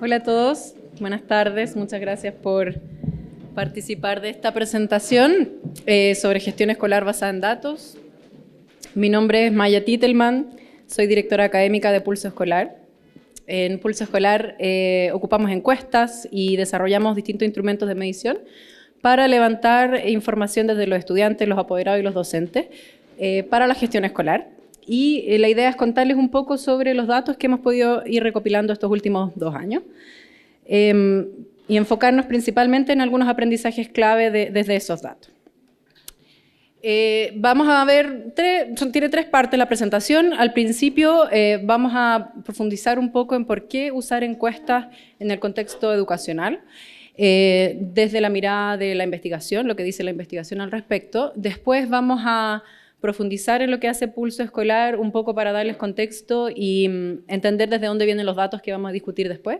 Hola a todos, buenas tardes, muchas gracias por participar de esta presentación sobre gestión escolar basada en datos. Mi nombre es Maya Titelman, soy directora académica de Pulso Escolar. En Pulso Escolar ocupamos encuestas y desarrollamos distintos instrumentos de medición para levantar información desde los estudiantes, los apoderados y los docentes para la gestión escolar. Y la idea es contarles un poco sobre los datos que hemos podido ir recopilando estos últimos 2 años y enfocarnos principalmente en algunos aprendizajes clave desde esos datos. Vamos a ver, tiene 3 partes la presentación. Al principio vamos a profundizar un poco en por qué usar encuestas en el contexto educacional, desde la mirada de la investigación, lo que dice la investigación al respecto. Después vamos a profundizar en lo que hace Pulso Escolar, un poco para darles contexto y entender desde dónde vienen los datos que vamos a discutir después.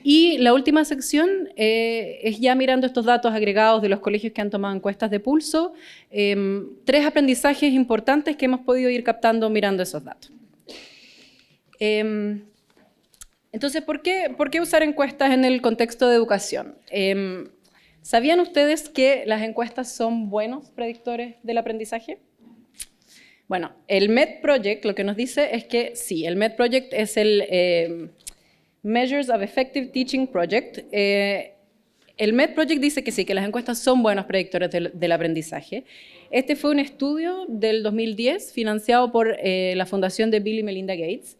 Y la última sección es ya mirando estos datos agregados de los colegios que han tomado encuestas de pulso, 3 aprendizajes importantes que hemos podido ir captando mirando esos datos. Entonces, ¿por qué usar encuestas en el contexto de educación? ¿Sabían ustedes que las encuestas son buenos predictores del aprendizaje? Bueno, el MED Project lo que nos dice es que sí, el MED Project es el Measures of Effective Teaching Project. El MED Project dice que sí, que las encuestas son buenos predictores del aprendizaje. Este fue un estudio del 2010 financiado por la fundación de Bill y Melinda Gates,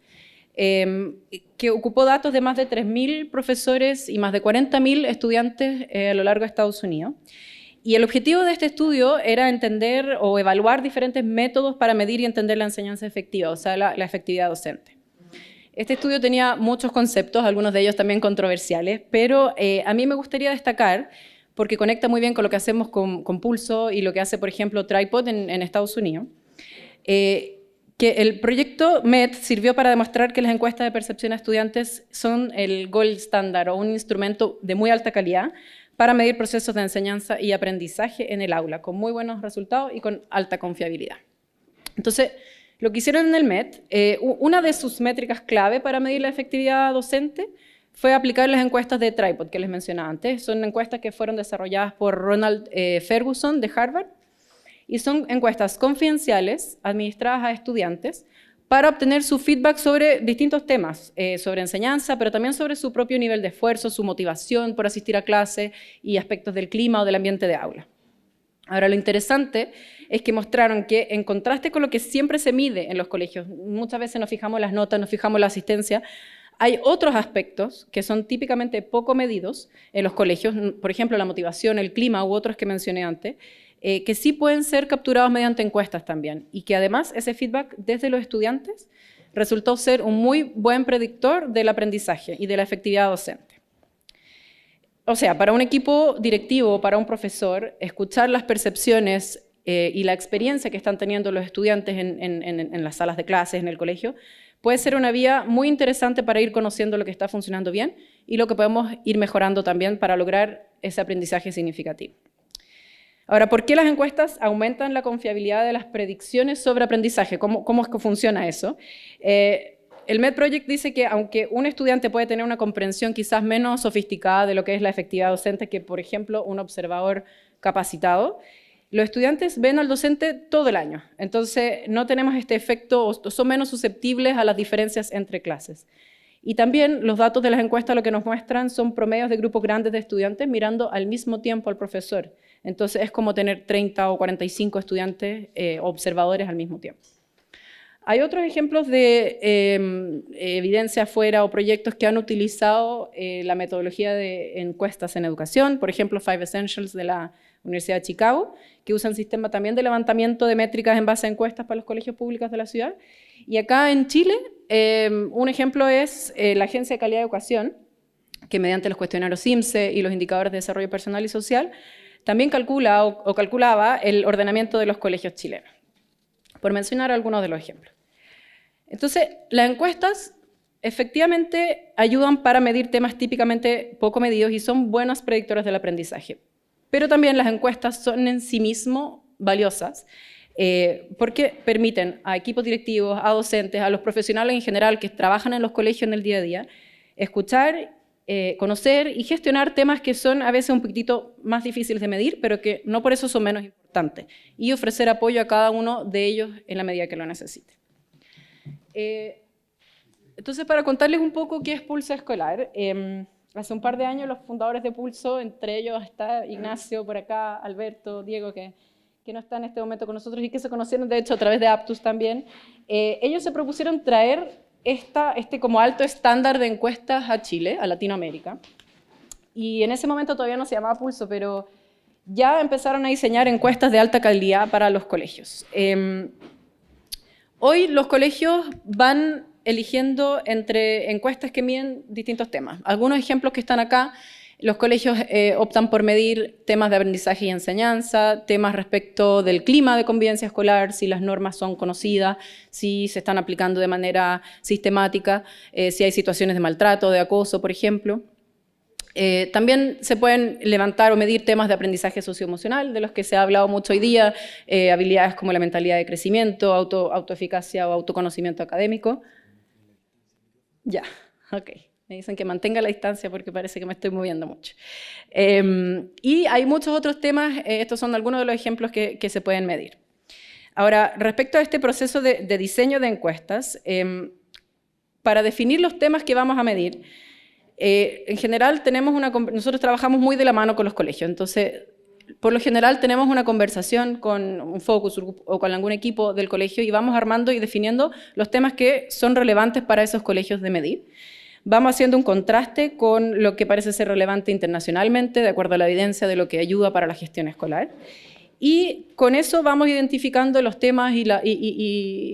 que ocupó datos de más de 3.000 profesores y más de 40.000 estudiantes a lo largo de Estados Unidos. Y el objetivo de este estudio era entender o evaluar diferentes métodos para medir y entender la enseñanza efectiva, o sea, la efectividad docente. Este estudio tenía muchos conceptos, algunos de ellos también controversiales, pero a mí me gustaría destacar, porque conecta muy bien con lo que hacemos con Pulso y lo que hace, por ejemplo, Tripod en Estados Unidos, que el proyecto MED sirvió para demostrar que las encuestas de percepción a estudiantes son el gold standard o un instrumento de muy alta calidad para medir procesos de enseñanza y aprendizaje en el aula, con muy buenos resultados y con alta confiabilidad. Entonces, lo que hicieron en el MED, una de sus métricas clave para medir la efectividad docente fue aplicar las encuestas de Tripod que les mencionaba antes. Son encuestas que fueron desarrolladas por Ronald Ferguson de Harvard y son encuestas confidenciales administradas a estudiantes para obtener su feedback sobre distintos temas, sobre enseñanza, pero también sobre su propio nivel de esfuerzo, su motivación por asistir a clase y aspectos del clima o del ambiente de aula. Ahora, lo interesante es que mostraron que, en contraste con lo que siempre se mide en los colegios, muchas veces nos fijamos en las notas, nos fijamos en la asistencia, hay otros aspectos que son típicamente poco medidos en los colegios, por ejemplo, la motivación, el clima u otros que mencioné antes, que sí pueden ser capturados mediante encuestas también, y que además ese feedback desde los estudiantes resultó ser un muy buen predictor del aprendizaje y de la efectividad docente. O sea, para un equipo directivo o para un profesor, escuchar las percepciones y la experiencia que están teniendo los estudiantes en las salas de clases, en el colegio, puede ser una vía muy interesante para ir conociendo lo que está funcionando bien y lo que podemos ir mejorando también para lograr ese aprendizaje significativo. Ahora, ¿por qué las encuestas aumentan la confiabilidad de las predicciones sobre aprendizaje? ¿Cómo es que funciona eso? El MED Project dice que aunque un estudiante puede tener una comprensión quizás menos sofisticada de lo que es la efectividad docente que, por ejemplo, un observador capacitado, los estudiantes ven al docente todo el año. Entonces, no tenemos este efecto, o son menos susceptibles a las diferencias entre clases. Y también los datos de las encuestas lo que nos muestran son promedios de grupos grandes de estudiantes mirando al mismo tiempo al profesor. Entonces es como tener 30 o 45 estudiantes observadores al mismo tiempo. Hay otros ejemplos de evidencia afuera o proyectos que han utilizado la metodología de encuestas en educación, por ejemplo, 5 Essentials de la Universidad de Chicago, que usan sistema también de levantamiento de métricas en base a encuestas para los colegios públicos de la ciudad. Y acá en Chile, un ejemplo es la Agencia de Calidad de Educación, que mediante los cuestionarios IMSE y los indicadores de desarrollo personal y social, también calcula o calculaba el ordenamiento de los colegios chilenos, por mencionar algunos de los ejemplos. Entonces, las encuestas efectivamente ayudan para medir temas típicamente poco medidos y son buenos predictores del aprendizaje. Pero también las encuestas son en sí mismas valiosas porque permiten a equipos directivos, a docentes, a los profesionales en general que trabajan en los colegios en el día a día, escuchar conocer y gestionar temas que son a veces un poquitito más difíciles de medir, pero que no por eso son menos importantes, y ofrecer apoyo a cada uno de ellos en la medida que lo necesite. Entonces, para contarles un poco qué es Pulso Escolar, hace un par de años los fundadores de Pulso, entre ellos está Ignacio por acá, Alberto, Diego, que no está en este momento con nosotros y que se conocieron de hecho a través de Aptus también, ellos se propusieron traer este como alto estándar de encuestas a Chile, a Latinoamérica, y en ese momento todavía no se llamaba Pulso, pero ya empezaron a diseñar encuestas de alta calidad para los colegios. Hoy los colegios van eligiendo entre encuestas que miden distintos temas. Algunos ejemplos que están acá: los colegios optan por medir temas de aprendizaje y enseñanza, temas respecto del clima de convivencia escolar, si las normas son conocidas, si se están aplicando de manera sistemática, si hay situaciones de maltrato, de acoso, por ejemplo. También se pueden levantar o medir temas de aprendizaje socioemocional, de los que se ha hablado mucho hoy día, habilidades como la mentalidad de crecimiento, autoeficacia o autoconocimiento académico. Ya, ok. Me dicen que mantenga la distancia porque parece que me estoy moviendo mucho. Y hay muchos otros temas, estos son algunos de los ejemplos que se pueden medir. Ahora, respecto a este proceso de diseño de encuestas, para definir los temas que vamos a medir, en general nosotros trabajamos muy de la mano con los colegios, entonces por lo general tenemos una conversación con un focus group o con algún equipo del colegio y vamos armando y definiendo los temas que son relevantes para esos colegios de medir. Vamos haciendo un contraste con lo que parece ser relevante internacionalmente, de acuerdo a la evidencia de lo que ayuda para la gestión escolar. Y con eso vamos identificando los temas y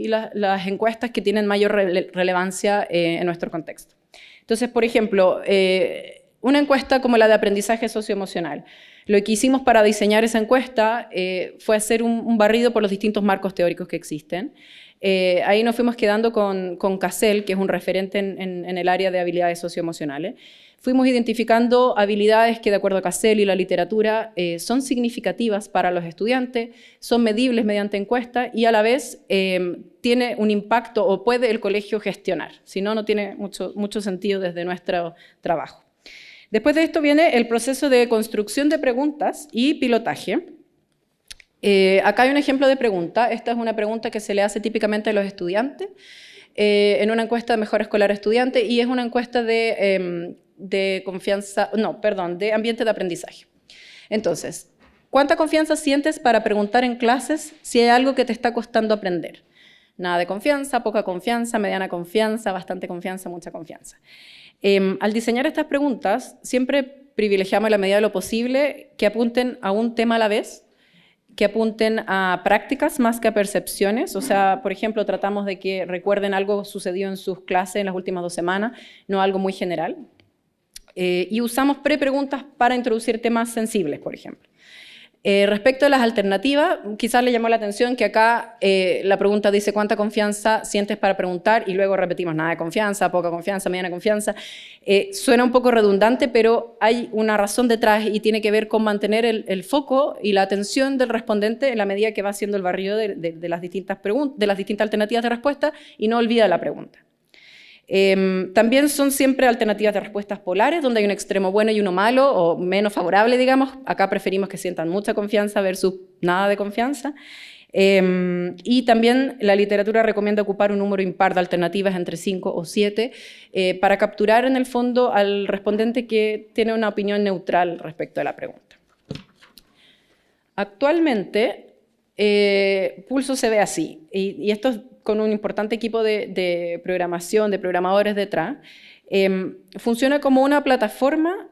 las encuestas que tienen mayor relevancia en nuestro contexto. Entonces, por ejemplo, una encuesta como la de aprendizaje socioemocional. Lo que hicimos para diseñar esa encuesta fue hacer un barrido por los distintos marcos teóricos que existen. Ahí nos fuimos quedando con CASEL, que es un referente en el área de habilidades socioemocionales. Fuimos identificando habilidades que, de acuerdo a CASEL y la literatura, son significativas para los estudiantes, son medibles mediante encuesta y a la vez tiene un impacto o puede el colegio gestionar. Si no, no tiene mucho sentido desde nuestro trabajo. Después de esto viene el proceso de construcción de preguntas y pilotaje. Acá hay un ejemplo de pregunta. Esta es una pregunta que se le hace típicamente a los estudiantes en una encuesta de mejora escolar estudiante y es una encuesta de ambiente de aprendizaje. Entonces, ¿cuánta confianza sientes para preguntar en clases si hay algo que te está costando aprender? Nada de confianza, poca confianza, mediana confianza, bastante confianza, mucha confianza. Al diseñar estas preguntas, siempre privilegiamos en la medida de lo posible que apunten a un tema a la vez, que apunten a prácticas más que a percepciones. O sea, por ejemplo, tratamos de que recuerden algo sucedido en sus clases en las últimas 2 semanas, no algo muy general. Y usamos prepreguntas para introducir temas sensibles, por ejemplo. Respecto a las alternativas, quizás le llamó la atención que acá la pregunta dice ¿cuánta confianza sientes para preguntar? Y luego repetimos nada de confianza, poca confianza, mediana confianza. Suena un poco redundante, pero hay una razón detrás y tiene que ver con mantener el foco y la atención del respondente en la medida que va haciendo el barrido de las distintas alternativas de respuesta y no olvida la pregunta. También son siempre alternativas de respuestas polares, donde hay un extremo bueno y uno malo, o menos favorable, digamos. Acá preferimos que sientan mucha confianza versus nada de confianza. Y también la literatura recomienda ocupar un número impar de alternativas entre 5 o 7 para capturar en el fondo al respondente que tiene una opinión neutral respecto a la pregunta. Actualmente, Pulso se ve así, y esto es con un importante equipo de programación, de programadores detrás. Funciona como una plataforma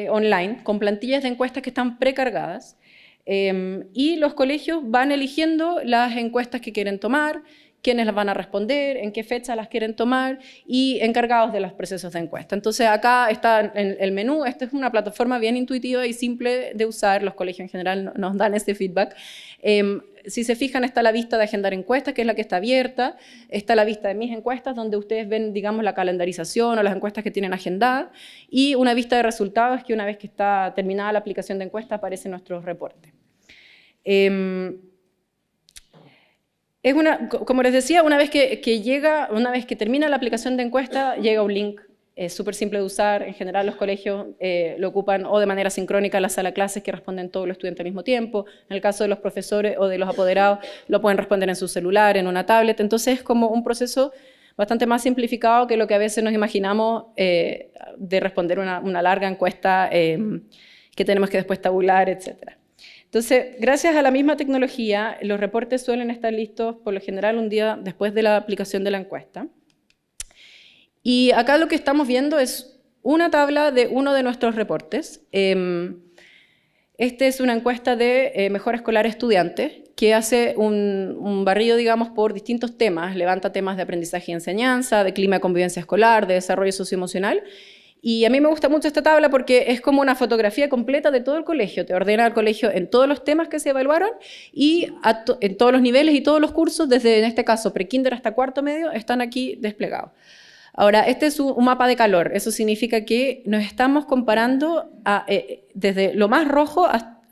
online con plantillas de encuestas que están precargadas y los colegios van eligiendo las encuestas que quieren tomar, quiénes las van a responder, en qué fecha las quieren tomar y encargados de los procesos de encuesta. Entonces acá está el menú. Esta es una plataforma bien intuitiva y simple de usar. Los colegios en general nos dan ese feedback. Si se fijan, está la vista de agendar encuestas, que es la que está abierta. Está la vista de mis encuestas, donde ustedes ven, digamos, la calendarización o las encuestas que tienen agendadas. Y una vista de resultados, que una vez que está terminada la aplicación de encuesta, aparece en nuestros reportes. Como les decía, una vez que termina la aplicación de encuesta, llega un link es súper simple de usar. En general los colegios lo ocupan o de manera sincrónica en la sala de clases que responden todos los estudiantes al mismo tiempo. En el caso de los profesores o de los apoderados lo pueden responder en su celular, en una tablet. Entonces es como un proceso bastante más simplificado que lo que a veces nos imaginamos de responder una larga encuesta que tenemos que después tabular, etc. Entonces, gracias a la misma tecnología, los reportes suelen estar listos por lo general un día después de la aplicación de la encuesta. Y acá lo que estamos viendo es una tabla de uno de nuestros reportes. Esta es una encuesta de mejora escolar estudiante que hace un barrido, digamos, por distintos temas. Levanta temas de aprendizaje y enseñanza, de clima de convivencia escolar, de desarrollo socioemocional. Y a mí me gusta mucho esta tabla porque es como una fotografía completa de todo el colegio. Te ordena el colegio en todos los temas que se evaluaron y en todos los niveles y todos los cursos, desde, en este caso, pre-kinder hasta cuarto medio, están aquí desplegados. Ahora, este es un mapa de calor. Eso significa que nos estamos comparando desde lo más rojo,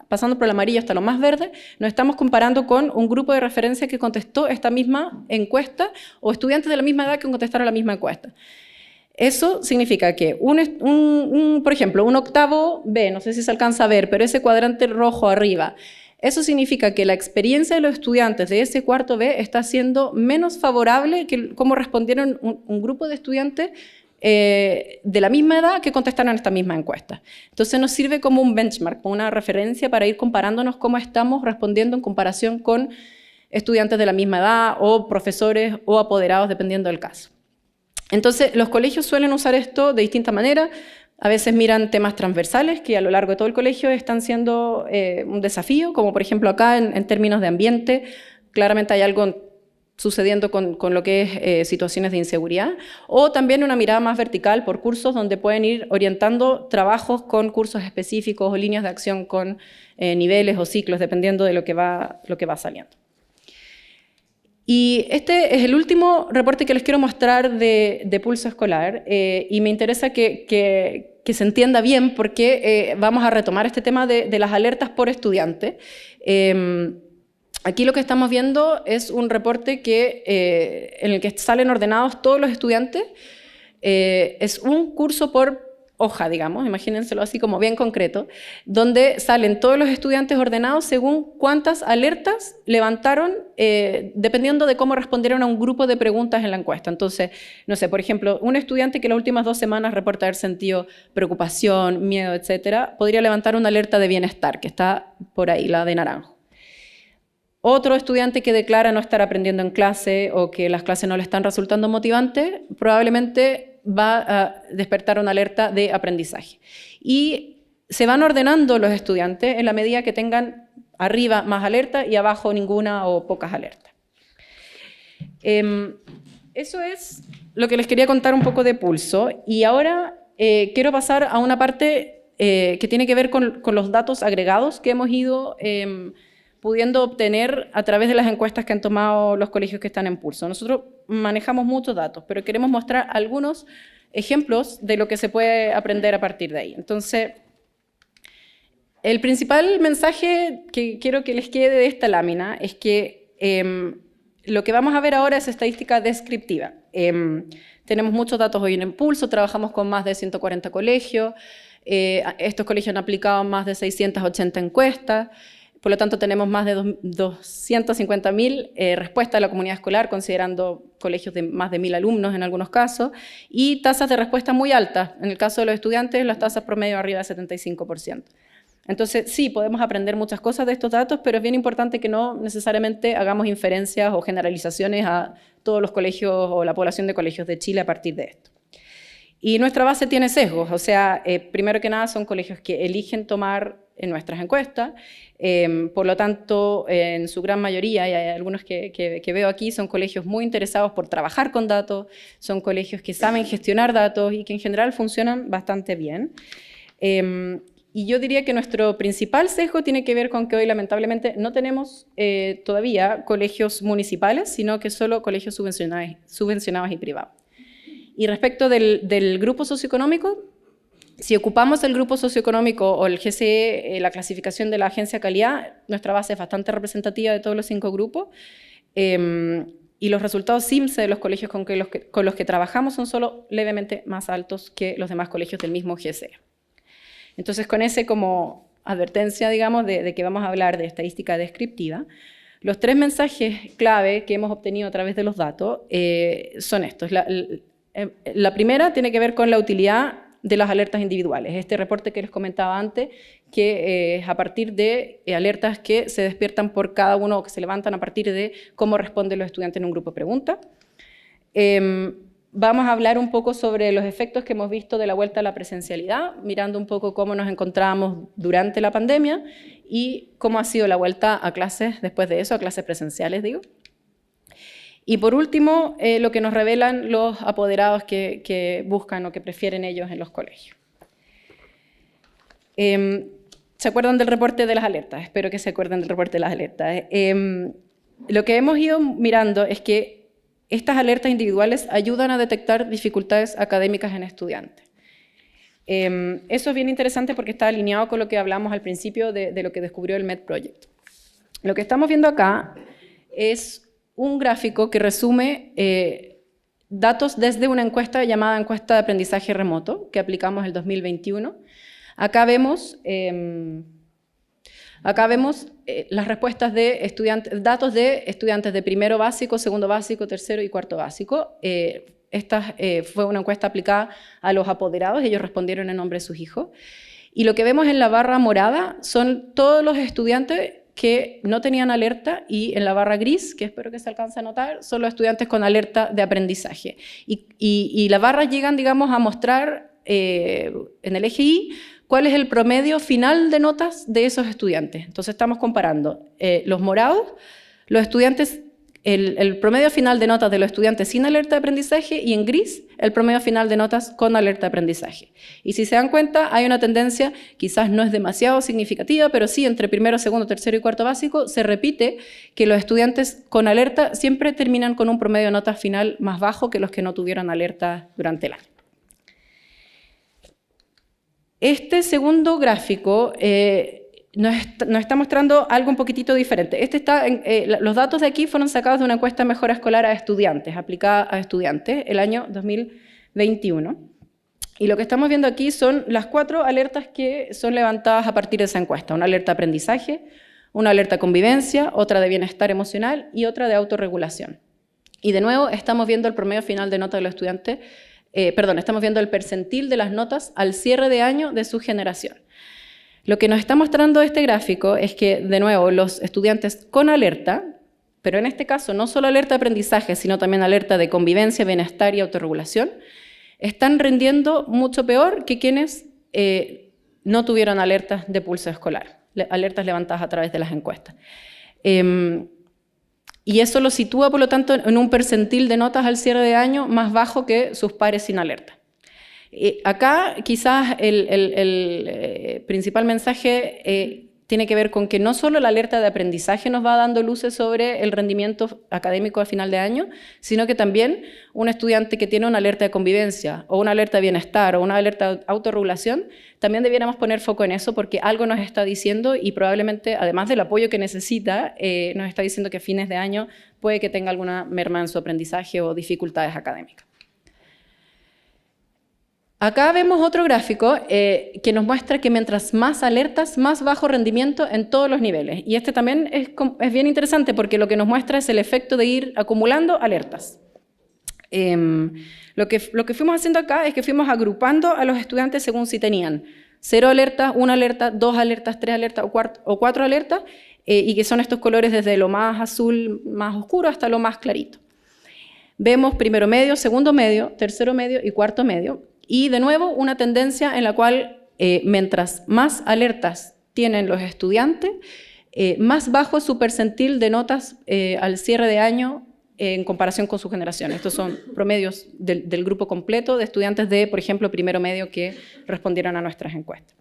pasando por el amarillo hasta lo más verde, nos estamos comparando con un grupo de referencia que contestó esta misma encuesta o estudiantes de la misma edad que contestaron la misma encuesta. Eso significa que, por ejemplo, un octavo B, no sé si se alcanza a ver, pero ese cuadrante rojo arriba, eso significa que la experiencia de los estudiantes de ese cuarto B está siendo menos favorable que cómo respondieron un grupo de estudiantes de la misma edad que contestaron esta misma encuesta. Entonces nos sirve como un benchmark, como una referencia para ir comparándonos cómo estamos respondiendo en comparación con estudiantes de la misma edad o profesores o apoderados, dependiendo del caso. Entonces, los colegios suelen usar esto de distintas maneras. A veces miran temas transversales que a lo largo de todo el colegio están siendo un desafío, como por ejemplo acá en términos de ambiente, claramente hay algo sucediendo con lo que es situaciones de inseguridad, o también una mirada más vertical por cursos donde pueden ir orientando trabajos con cursos específicos o líneas de acción con niveles o ciclos, dependiendo de lo que va saliendo. Y este es el último reporte que les quiero mostrar de pulso escolar y me interesa que se entienda bien porque vamos a retomar este tema de las alertas por estudiante. Aquí lo que estamos viendo es un reporte en el que salen ordenados todos los estudiantes. Es un curso por hoja, digamos, imagínenselo así como bien concreto, donde salen todos los estudiantes ordenados según cuántas alertas levantaron, dependiendo de cómo respondieron a un grupo de preguntas en la encuesta. Entonces, no sé, por ejemplo, un estudiante que las últimas 2 semanas reporta haber sentido preocupación, miedo, etcétera, podría levantar una alerta de bienestar, que está por ahí, la de naranjo. Otro estudiante que declara no estar aprendiendo en clase o que las clases no le están resultando motivantes, probablemente va a despertar una alerta de aprendizaje. Y se van ordenando los estudiantes en la medida que tengan arriba más alerta y abajo ninguna o pocas alertas. Eso es lo que les quería contar un poco de pulso. Y ahora quiero pasar a una parte que tiene que ver con los datos agregados que hemos ido pudiendo obtener a través de las encuestas que han tomado los colegios que están en pulso. Nosotros manejamos muchos datos, pero queremos mostrar algunos ejemplos de lo que se puede aprender a partir de ahí. Entonces, el principal mensaje que quiero que les quede de esta lámina es que lo que vamos a ver ahora es estadística descriptiva. Tenemos muchos datos hoy en pulso, trabajamos con más de 140 colegios, estos colegios han aplicado más de 680 encuestas, por lo tanto, tenemos más de 250.000 respuestas de la comunidad escolar, considerando colegios de más de 1.000 alumnos en algunos casos, y tasas de respuesta muy altas. En el caso de los estudiantes, las tasas promedio arriba del 75%. Entonces, sí, podemos aprender muchas cosas de estos datos, pero es bien importante que no necesariamente hagamos inferencias o generalizaciones a todos los colegios o la población de colegios de Chile a partir de esto. Y nuestra base tiene sesgos, o sea, primero que nada son colegios que eligen tomar en nuestras encuestas, por lo tanto, en su gran mayoría, y hay algunos que veo aquí, son colegios muy interesados por trabajar con datos, son colegios que saben gestionar datos y que en general funcionan bastante bien. Y yo diría que nuestro principal sesgo tiene que ver con que hoy lamentablemente no tenemos todavía colegios municipales, sino que solo colegios subvencionados y privados. Y respecto del grupo socioeconómico, si ocupamos el grupo socioeconómico o el GCE, la clasificación de la Agencia de Calidad, nuestra base es bastante representativa de todos los 5 grupos. y los resultados CIMSE de los colegios con los que trabajamos son solo levemente más altos que los demás colegios del mismo GCE. Entonces, con ese como advertencia, digamos, de que vamos a hablar de estadística descriptiva, los 3 mensajes clave que hemos obtenido a través de los datos son estos. La primera tiene que ver con la utilidad de las alertas individuales. Este reporte que les comentaba antes, que es a partir de alertas que se despiertan por cada uno o que se levantan a partir de cómo responden los estudiantes en un grupo de preguntas. Vamos a hablar un poco sobre los efectos que hemos visto de la vuelta a la presencialidad, mirando un poco cómo nos encontrábamos durante la pandemia y cómo ha sido la vuelta a clases después de eso, a clases presenciales, digo. Y por último, lo que nos revelan los apoderados que buscan o que prefieren ellos en los colegios. ¿Se acuerdan del reporte de las alertas? Espero que se acuerden del reporte de las alertas. Lo que hemos ido mirando es que estas alertas individuales ayudan a detectar dificultades académicas en estudiantes. Eso es bien interesante porque está alineado con lo que hablamos al principio de lo que descubrió el MED Project. Lo que estamos viendo acá es un gráfico que resume datos desde una encuesta llamada encuesta de aprendizaje remoto, que aplicamos el 2021. Acá vemos las respuestas de estudiantes, datos de estudiantes de primero básico, segundo básico, tercero y cuarto básico. Esta fue una encuesta aplicada a los apoderados, ellos respondieron en nombre de sus hijos. Y lo que vemos en la barra morada son todos los estudiantes que no tenían alerta, y en la barra gris, que espero que se alcance a notar, son los estudiantes con alerta de aprendizaje. Y las barras llegan, digamos, a mostrar en el eje Y cuál es el promedio final de notas de esos estudiantes. Entonces estamos comparando los morados, los estudiantes, el promedio final de notas de los estudiantes sin alerta de aprendizaje, y en gris el promedio final de notas con alerta de aprendizaje. Y si se dan cuenta, hay una tendencia, quizás no es demasiado significativa, pero sí entre primero, segundo, tercero y cuarto básico se repite que los estudiantes con alerta siempre terminan con un promedio de notas final más bajo que los que no tuvieron alerta durante el año. Este segundo gráfico nos está mostrando algo un poquitito diferente. Los datos de aquí fueron sacados de una encuesta de mejora escolar a estudiantes, aplicada a estudiantes, el año 2021. Y lo que estamos viendo aquí son las 4 alertas que son levantadas a partir de esa encuesta. Una alerta de aprendizaje, una alerta de convivencia, otra de bienestar emocional y otra de autorregulación. Y de nuevo estamos viendo el promedio final de notas de los estudiantes, estamos viendo el percentil de las notas al cierre de año de su generación. Lo que nos está mostrando este gráfico es que, de nuevo, los estudiantes con alerta, pero en este caso no solo alerta de aprendizaje, sino también alerta de convivencia, bienestar y autorregulación, están rindiendo mucho peor que quienes no tuvieron alertas de pulso escolar, alertas levantadas a través de las encuestas. Y eso lo sitúa, por lo tanto, en un percentil de notas al cierre de año más bajo que sus pares sin alerta. Acá quizás el principal mensaje tiene que ver con que no solo la alerta de aprendizaje nos va dando luces sobre el rendimiento académico a final de año, sino que también un estudiante que tiene una alerta de convivencia o una alerta de bienestar o una alerta de autorregulación, también debiéramos poner foco en eso porque algo nos está diciendo y probablemente, además del apoyo que necesita, nos está diciendo que a fines de año puede que tenga alguna merma en su aprendizaje o dificultades académicas. Acá vemos otro gráfico que nos muestra que mientras más alertas, más bajo rendimiento en todos los niveles. Y este también es bien interesante porque lo que nos muestra es el efecto de ir acumulando alertas. Lo que fuimos haciendo acá es que fuimos agrupando a los estudiantes según si tenían 0 alertas, 1 alerta, 2 alertas, 3 alertas o 4 alertas, y que son estos colores desde lo más azul, más oscuro, hasta lo más clarito. Vemos primero medio, segundo medio, tercero medio y cuarto medio. Y de nuevo, una tendencia en la cual mientras más alertas tienen los estudiantes, más bajo es su percentil de notas al cierre de año en comparación con su generación. Estos son promedios del grupo completo de estudiantes de, por ejemplo, primero medio que respondieron a nuestras encuestas.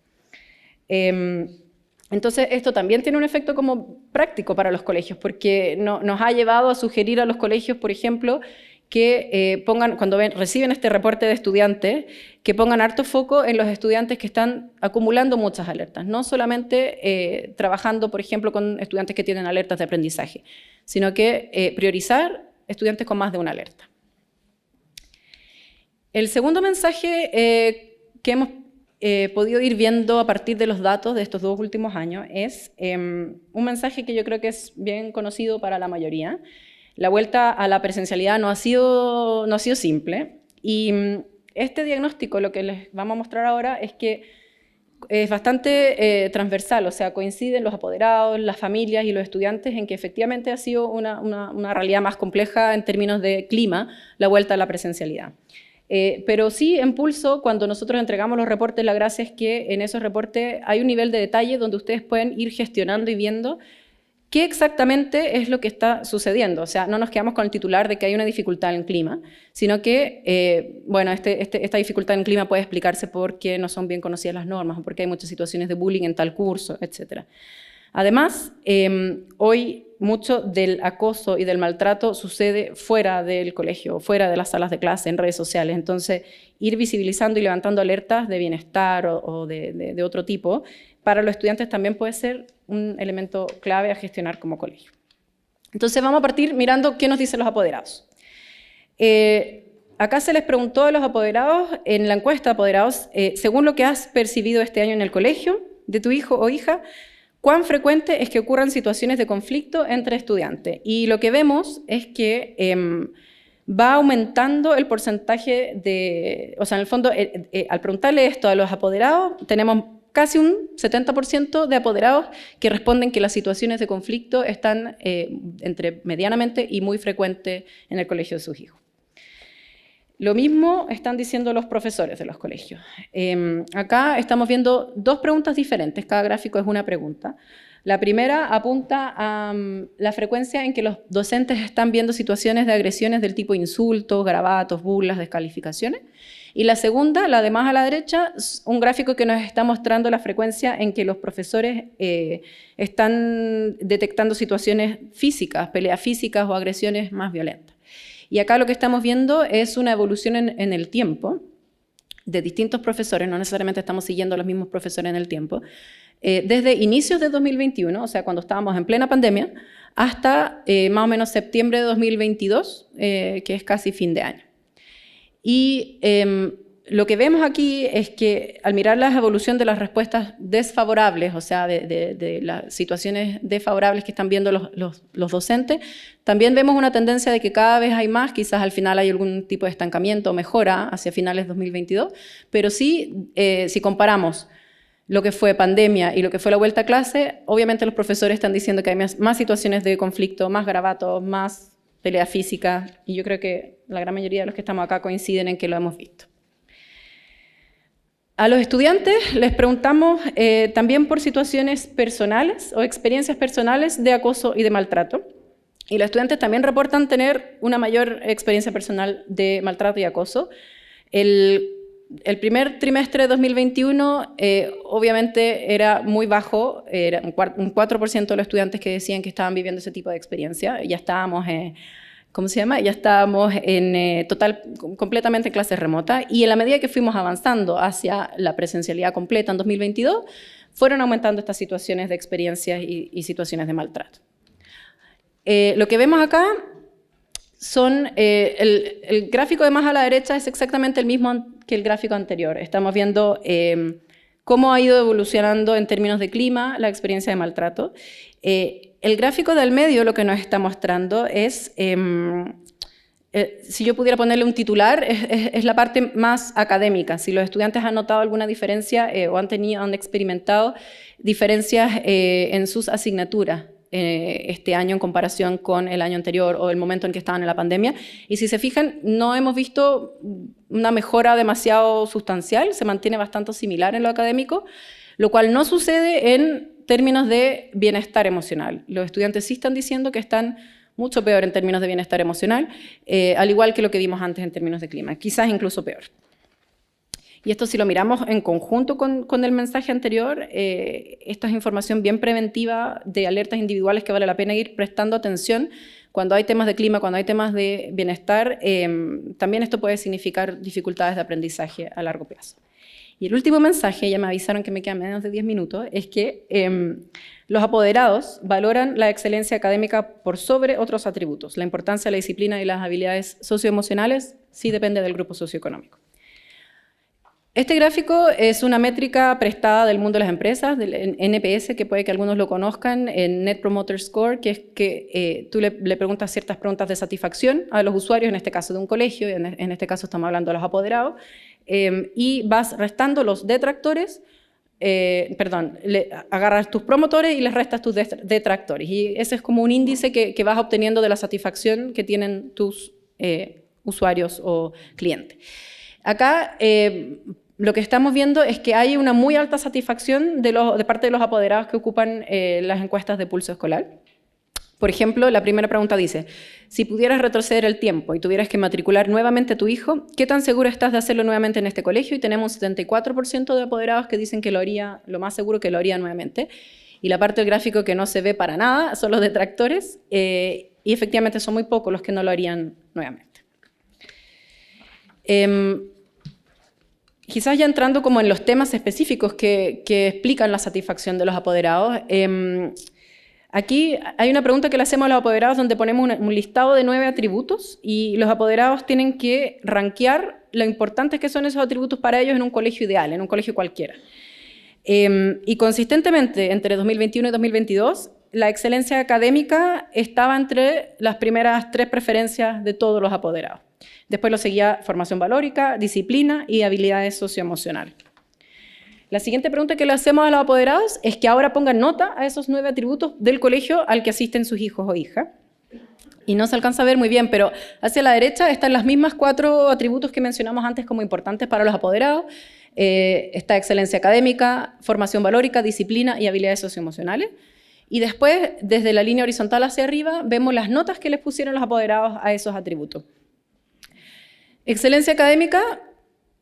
Entonces, esto también tiene un efecto como práctico para los colegios, porque nos ha llevado a sugerir a los colegios, por ejemplo, que pongan, cuando reciben este reporte de estudiantes, que pongan harto foco en los estudiantes que están acumulando muchas alertas, no solamente trabajando, por ejemplo, con estudiantes que tienen alertas de aprendizaje, sino que priorizar estudiantes con más de una alerta. El segundo mensaje que hemos podido ir viendo a partir de los datos de estos 2 últimos años es un mensaje que yo creo que es bien conocido para la mayoría. La vuelta a la presencialidad no ha sido simple, y este diagnóstico, lo que les vamos a mostrar ahora, es que es bastante transversal, o sea, coinciden los apoderados, las familias y los estudiantes en que efectivamente ha sido una realidad más compleja en términos de clima la vuelta a la presencialidad. Pero sí, en Pulso, cuando nosotros entregamos los reportes, la gracia es que en esos reportes hay un nivel de detalle donde ustedes pueden ir gestionando y viendo qué exactamente es lo que está sucediendo. O sea, no nos quedamos con el titular de que hay una dificultad en el clima, sino que, bueno, esta dificultad en el clima puede explicarse porque no son bien conocidas las normas o porque hay muchas situaciones de bullying en tal curso, etc. Además, hoy mucho del acoso y del maltrato sucede fuera del colegio, fuera de las salas de clase, en redes sociales. Entonces, ir visibilizando y levantando alertas de bienestar o de otro tipo, para los estudiantes también puede ser un elemento clave a gestionar como colegio. Entonces, vamos a partir mirando qué nos dicen los apoderados. Acá se les preguntó a los apoderados, en la encuesta de apoderados, según lo que has percibido este año en el colegio de tu hijo o hija, ¿cuán frecuente es que ocurran situaciones de conflicto entre estudiantes? Y lo que vemos es que va aumentando el porcentaje de... O sea, en el fondo, al preguntarle esto a los apoderados, tenemos casi un 70% de apoderados que responden que las situaciones de conflicto están entre medianamente y muy frecuentes en el colegio de sus hijos. Lo mismo están diciendo los profesores de los colegios. Acá estamos viendo 2 preguntas diferentes, cada gráfico es una pregunta. La primera apunta a la frecuencia en que los docentes están viendo situaciones de agresiones del tipo insultos, garabatos, burlas, descalificaciones. Y la segunda, la de más a la derecha, es un gráfico que nos está mostrando la frecuencia en que los profesores están detectando situaciones físicas, peleas físicas o agresiones más violentas. Y acá lo que estamos viendo es una evolución en el tiempo de distintos profesores, no necesariamente estamos siguiendo a los mismos profesores en el tiempo, desde inicios de 2021, o sea, cuando estábamos en plena pandemia, hasta más o menos septiembre de 2022, que es casi fin de año. Y lo que vemos aquí es que al mirar la evolución de las respuestas desfavorables, o sea, de las situaciones desfavorables que están viendo los docentes, también vemos una tendencia de que cada vez hay más, quizás al final hay algún tipo de estancamiento o mejora hacia finales de 2022, pero sí, si comparamos lo que fue pandemia y lo que fue la vuelta a clase, obviamente los profesores están diciendo que hay más situaciones de conflicto, más garabatos, más pelea física, y yo creo que la gran mayoría de los que estamos acá coinciden en que lo hemos visto. A los estudiantes les preguntamos también por situaciones personales o experiencias personales de acoso y de maltrato, y los estudiantes también reportan tener una mayor experiencia personal de maltrato y acoso. El primer trimestre de 2021 obviamente era muy bajo, era un 4% de los estudiantes que decían que estaban viviendo ese tipo de experiencia. Ya estábamos, ¿cómo se llama? Ya estábamos completamente en clases remotas, y en la medida que fuimos avanzando hacia la presencialidad completa en 2022, fueron aumentando estas situaciones de experiencias y situaciones de maltrato. Lo que vemos acá son, el gráfico de más a la derecha es exactamente el mismo que el gráfico anterior. Estamos viendo cómo ha ido evolucionando en términos de clima la experiencia de maltrato. El gráfico del medio lo que nos está mostrando es, si yo pudiera ponerle un titular, es la parte más académica. Si los estudiantes han notado alguna diferencia o han experimentado diferencias en sus asignaturas este año en comparación con el año anterior o el momento en que estaban en la pandemia. Y si se fijan, no hemos visto una mejora demasiado sustancial, se mantiene bastante similar en lo académico, lo cual no sucede en términos de bienestar emocional. Los estudiantes sí están diciendo que están mucho peor en términos de bienestar emocional, al igual que lo que vimos antes en términos de clima, quizás incluso peor. Y esto, si lo miramos en conjunto con el mensaje anterior, esta es información bien preventiva de alertas individuales que vale la pena ir prestando atención cuando hay temas de clima, cuando hay temas de bienestar. También esto puede significar dificultades de aprendizaje a largo plazo. Y el último mensaje, ya me avisaron que me quedan menos de 10 minutos, es que los apoderados valoran la excelencia académica por sobre otros atributos. La importancia de la disciplina y las habilidades socioemocionales sí depende del grupo socioeconómico. Este gráfico es una métrica prestada del mundo de las empresas, del NPS, que puede que algunos lo conozcan, en Net Promoter Score, que es que tú le preguntas ciertas preguntas de satisfacción a los usuarios, en este caso de un colegio, en este caso estamos hablando de los apoderados, y vas restando los detractores, agarras tus promotores y les restas tus detractores. Y ese es como un índice que vas obteniendo de la satisfacción que tienen tus usuarios o clientes. Acá lo que estamos viendo es que hay una muy alta satisfacción de parte de los apoderados que ocupan las encuestas de pulso escolar. Por ejemplo, la primera pregunta dice, si pudieras retroceder el tiempo y tuvieras que matricular nuevamente a tu hijo, ¿qué tan seguro estás de hacerlo nuevamente en este colegio? Y tenemos un 74% de apoderados que dicen que lo haría, lo más seguro que lo haría nuevamente. Y la parte del gráfico que no se ve para nada son los detractores, y efectivamente son muy pocos los que no lo harían nuevamente. Quizás ya entrando como en los temas específicos que explican la satisfacción de los apoderados, aquí hay una pregunta que le hacemos a los apoderados donde ponemos un listado de 9 atributos y los apoderados tienen que rankear lo importantes que son esos atributos para ellos en un colegio ideal, en un colegio cualquiera. Y consistentemente, entre 2021 y 2022, la excelencia académica estaba entre las primeras 3 preferencias de todos los apoderados. Después lo seguía formación valórica, disciplina y habilidades socioemocionales. La siguiente pregunta que le hacemos a los apoderados es que ahora pongan nota a esos 9 atributos del colegio al que asisten sus hijos o hijas. Y no se alcanza a ver muy bien, pero hacia la derecha están las mismas 4 atributos que mencionamos antes como importantes para los apoderados. Está excelencia académica, formación valórica, disciplina y habilidades socioemocionales. Y después, desde la línea horizontal hacia arriba, vemos las notas que les pusieron los apoderados a esos atributos. Excelencia académica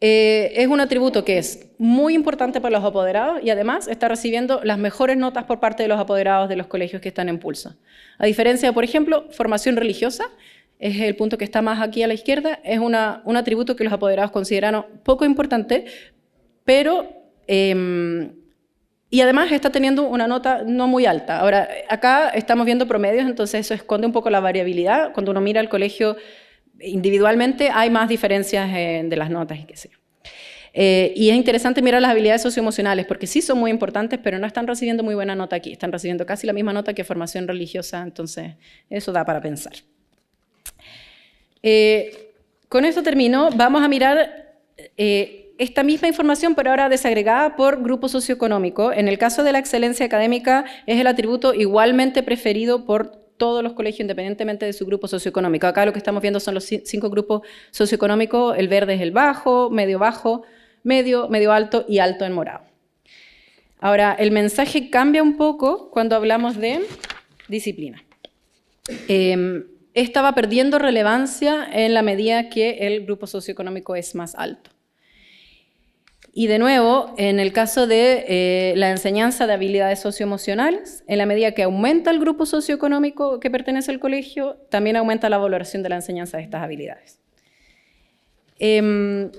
es un atributo que es muy importante para los apoderados y además está recibiendo las mejores notas por parte de los apoderados de los colegios que están en pulso. A diferencia de, por ejemplo, formación religiosa, es el punto que está más aquí a la izquierda, es un atributo que los apoderados consideraron poco importante, pero y además está teniendo una nota no muy alta. Ahora, acá estamos viendo promedios, entonces eso esconde un poco la variabilidad. Cuando uno mira el colegio individualmente hay más diferencias de las notas y qué sé yo. Y es interesante mirar las habilidades socioemocionales porque sí son muy importantes, pero no están recibiendo muy buena nota aquí. Están recibiendo casi la misma nota que formación religiosa, entonces eso da para pensar. Con esto termino. Vamos a mirar esta misma información, pero ahora desagregada por grupo socioeconómico. En el caso de la excelencia académica es el atributo igualmente preferido por todos los colegios independientemente de su grupo socioeconómico. Acá lo que estamos viendo son los 5 grupos socioeconómicos, el verde es el bajo, medio, medio alto y alto en morado. Ahora, el mensaje cambia un poco cuando hablamos de disciplina. Esta va perdiendo relevancia en la medida que el grupo socioeconómico es más alto. Y de nuevo, en el caso de la enseñanza de habilidades socioemocionales, en la medida que aumenta el grupo socioeconómico que pertenece al colegio, también aumenta la valoración de la enseñanza de estas habilidades. El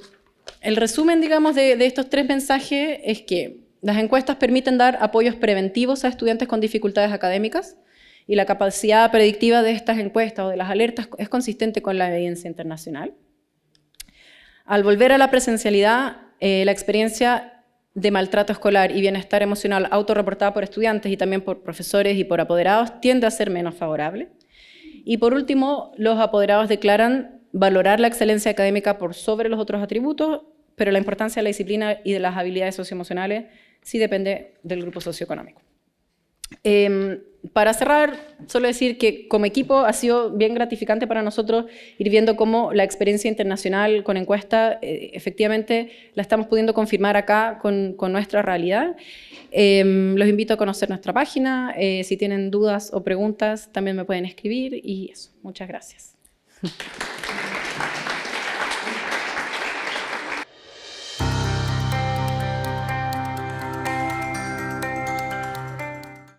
resumen, digamos, de estos 3 mensajes es que las encuestas permiten dar apoyos preventivos a estudiantes con dificultades académicas y la capacidad predictiva de estas encuestas o de las alertas es consistente con la evidencia internacional. Al volver a la presencialidad, la experiencia de maltrato escolar y bienestar emocional autorreportada por estudiantes y también por profesores y por apoderados tiende a ser menos favorable. Y por último, los apoderados declaran valorar la excelencia académica por sobre los otros atributos, pero la importancia de la disciplina y de las habilidades socioemocionales sí depende del grupo socioeconómico. Para cerrar, solo decir que como equipo ha sido bien gratificante para nosotros ir viendo cómo la experiencia internacional con encuesta efectivamente la estamos pudiendo confirmar acá con nuestra realidad. Los invito a conocer nuestra página, si tienen dudas o preguntas también me pueden escribir y eso, muchas gracias.